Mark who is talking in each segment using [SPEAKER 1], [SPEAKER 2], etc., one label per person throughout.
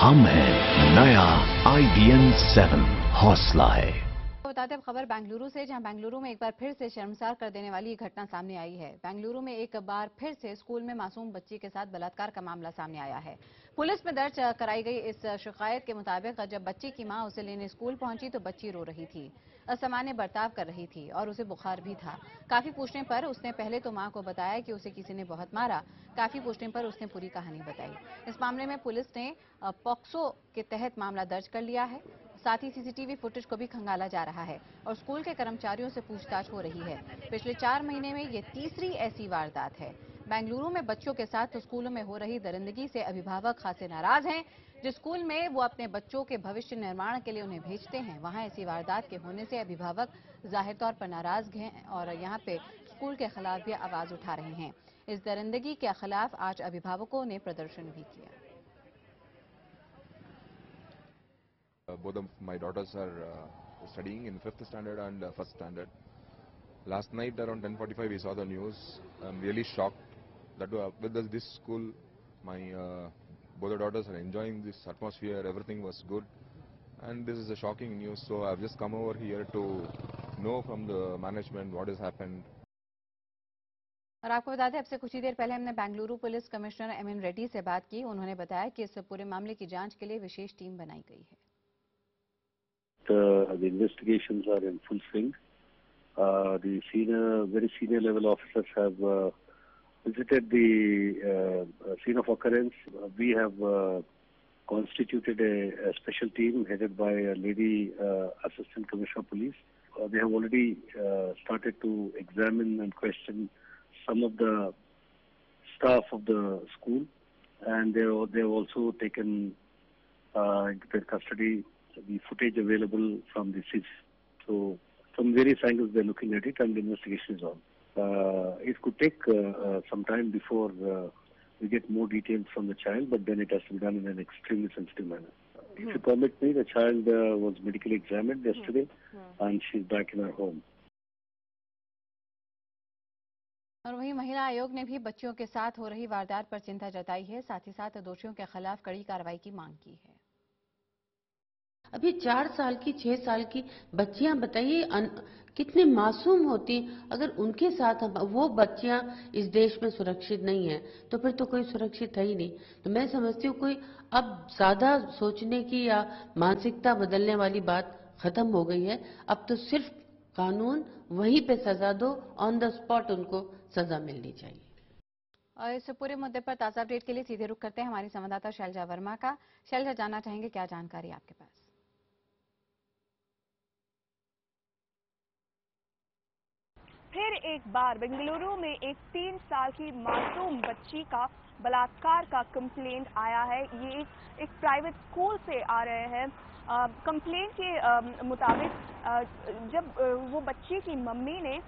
[SPEAKER 1] हम हैं नया IDN 7 हौसला है।
[SPEAKER 2] बताते हैं खबर बेंगलुरु से, जहां बेंगलुरु में एक बार फिर से शर्मसार कर देने वाली घटना सामने आई है। बेंगलुरु में एक बार फिर से स्कूल में मासूम बच्ची के साथ बलात्कार का मामला सामने आया है। पुलिस में दर्ज कराई गई इस शिकायत के मुताबिक जब बच्ची की मां उसे लेने स्कूल पहुंची तो बच्ची रो रही थी, असामान्य बर्ताव कर रही थी और उसे बुखार भी था। काफी पूछने पर उसने पहले तो मां को बताया कि उसे किसी ने बहुत मारा। काफी पूछने पर उसने पूरी कहानी बताई। इस मामले में पुलिस ने पॉक्सो के तहत मामला दर्ज कर लिया है। साथ ही सीसीटीवी फुटेज को भी खंगाला जा रहा है और स्कूल के कर्मचारियों से पूछताछ हो रही है। पिछले 4 महीने में ये तीसरी ऐसी वारदात है। बेंगलुरु में बच्चों के साथ स्कूलों में हो रही दरिंदगी से अभिभावक खासे नाराज हैं। जिस स्कूल में वो अपने बच्चों के भविष्य निर्माण के लिए उन्हें भेजते हैं, वहां ऐसी वारदात के होने से अभिभावक जाहिर तौर पर नाराज हैं और यहाँ पे स्कूल के खिलाफ भी आवाज उठा रहे हैं। इस दरिंदगी के खिलाफ आज अभिभावकों ने प्रदर्शन भी किया।
[SPEAKER 3] Both of my daughters are studying in 5th standard and 1st standard. Last night around 10:45 we saw the news. I'm really shocked that with this school, my both the daughters are enjoying this atmosphere. Everything was good, and this is a shocking news. So I've just come over here to know from the management what has happened.
[SPEAKER 2] और आपको बता दें, अब से कुछ ही देर पहले हमने Bengaluru police commissioner MN Reddy से बात की। उन्होंने बताया कि इस पूरे मामले की जांच के लिए विशेष टीम बनाई गई है।
[SPEAKER 4] The investigations are in full swing. The very senior level officers have visited the scene of occurrence. We have constituted a special team headed by a lady Assistant Commissioner of Police. They have already started to examine and question some of the staff of the school, and they have also taken into their custody the footage available from the CCTV. So from various angles they're looking at it, and the investigation is on. It could take some time before we get more details from the child, but then it has to be done in an extremely sensitive manner. If you permit me, the child was medically examined yesterday and she's back in her home.
[SPEAKER 2] और वहीं महिला आयोग ने भी बच्चियों के साथ हो रही वारदात पर चिंता जताई है। साथ ही साथ दोषियों के खिलाफ कड़ी कार्रवाई की मांग की है।
[SPEAKER 5] अभी 4 साल की 6 साल की बच्चियां बताइए कितने मासूम होती। अगर उनके साथ वो बच्चियां इस देश में सुरक्षित नहीं है तो फिर तो कोई सुरक्षित है ही नहीं। तो मैं समझती हूँ कोई अब ज्यादा सोचने की या मानसिकता बदलने वाली बात खत्म हो गई है। अब तो सिर्फ कानून वहीं पे सजा दो, ऑन द स्पॉट उनको सजा मिलनी चाहिए।
[SPEAKER 2] और इस पूरे मुद्दे पर ताजा अपडेट के लिए सीधे रुख करते हैं हमारी संवाददाता शैलजा वर्मा का। शैलजा, जानना चाहेंगे क्या जानकारी आपके पास?
[SPEAKER 6] फिर एक बार बेंगलुरु में एक 3 साल की मासूम बच्ची का बलात्कार का कंप्लेंट आया है। ये एक प्राइवेट स्कूल से आ रहे हैं। कंप्लेंट के मुताबिक जब वो बच्ची की मम्मी ने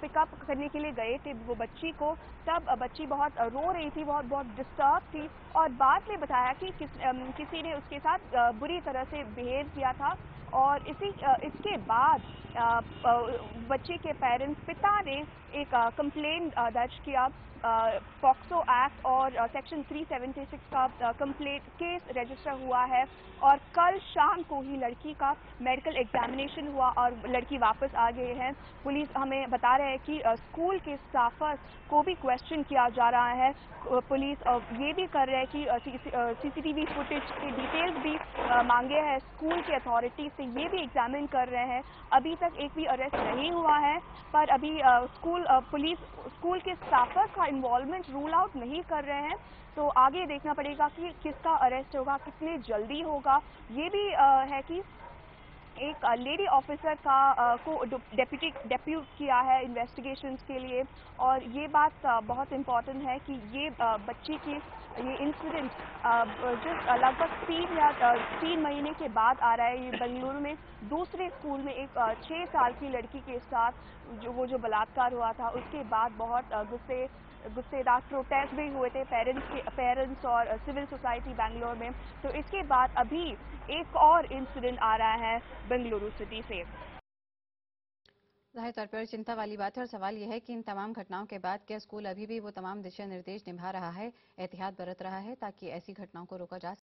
[SPEAKER 6] पिकअप करने के लिए गए थे वो बच्ची को, तब बच्ची बहुत रो रही थी, बहुत डिस्टर्ब थी और बाद में बताया कि किसी ने उसके साथ बुरी तरह से बिहेव किया था। और इसके बाद बच्चे के पिता ने एक कंप्लेंट दर्ज किया। पॉक्सो एक्ट और सेक्शन 376 का कंप्लेंट केस रजिस्टर हुआ है और कल शाम को ही लड़की का मेडिकल एग्जामिनेशन हुआ और लड़की वापस आ गई है। पुलिस हमें बता रहे हैं कि स्कूल के स्टाफर्स को भी क्वेश्चन किया जा रहा है। पुलिस ये भी कर रहे हैं कि सीसीटीवी फुटेज के डिटेल्स भी मांगे हैं स्कूल के अथॉरिटी से, ये भी एग्जामिन कर रहे हैं। अभी तक एक भी अरेस्ट नहीं हुआ है, पर अभी पुलिस स्कूल के स्टाफर्स का इन्वॉल्वमेंट रूल आउट नहीं कर रहे हैं। तो आगे देखना पड़ेगा कि किसका अरेस्ट होगा, कितने जल्दी होगा। ये भी है कि एक लेडी ऑफिसर को डेप्यूट किया है इन्वेस्टिगेशंस के लिए। और ये बात बहुत इम्पॉर्टेंट है कि ये बच्ची की ये इंसिडेंट जो लगभग 3 महीने के बाद आ रहा है। ये बेंगलुरु में दूसरे स्कूल में एक 6 साल की लड़की के साथ जो बलात्कार हुआ था, उसके बाद बहुत गुस्सेदार प्रोटेस्ट भी हुए थे पेरेंट्स और सिविल सोसाइटी बेंगलोर में। तो इसके बाद अभी एक और इंसिडेंट आ रहा है बेंगलुरु सिटी से।
[SPEAKER 2] जाहिर तौर पर चिंता वाली बात है और सवाल यह है कि इन तमाम घटनाओं के बाद क्या स्कूल अभी भी वो तमाम दिशा निर्देश निभा रहा है, एहतियात बरत रहा है ताकि ऐसी घटनाओं को रोका जा सके।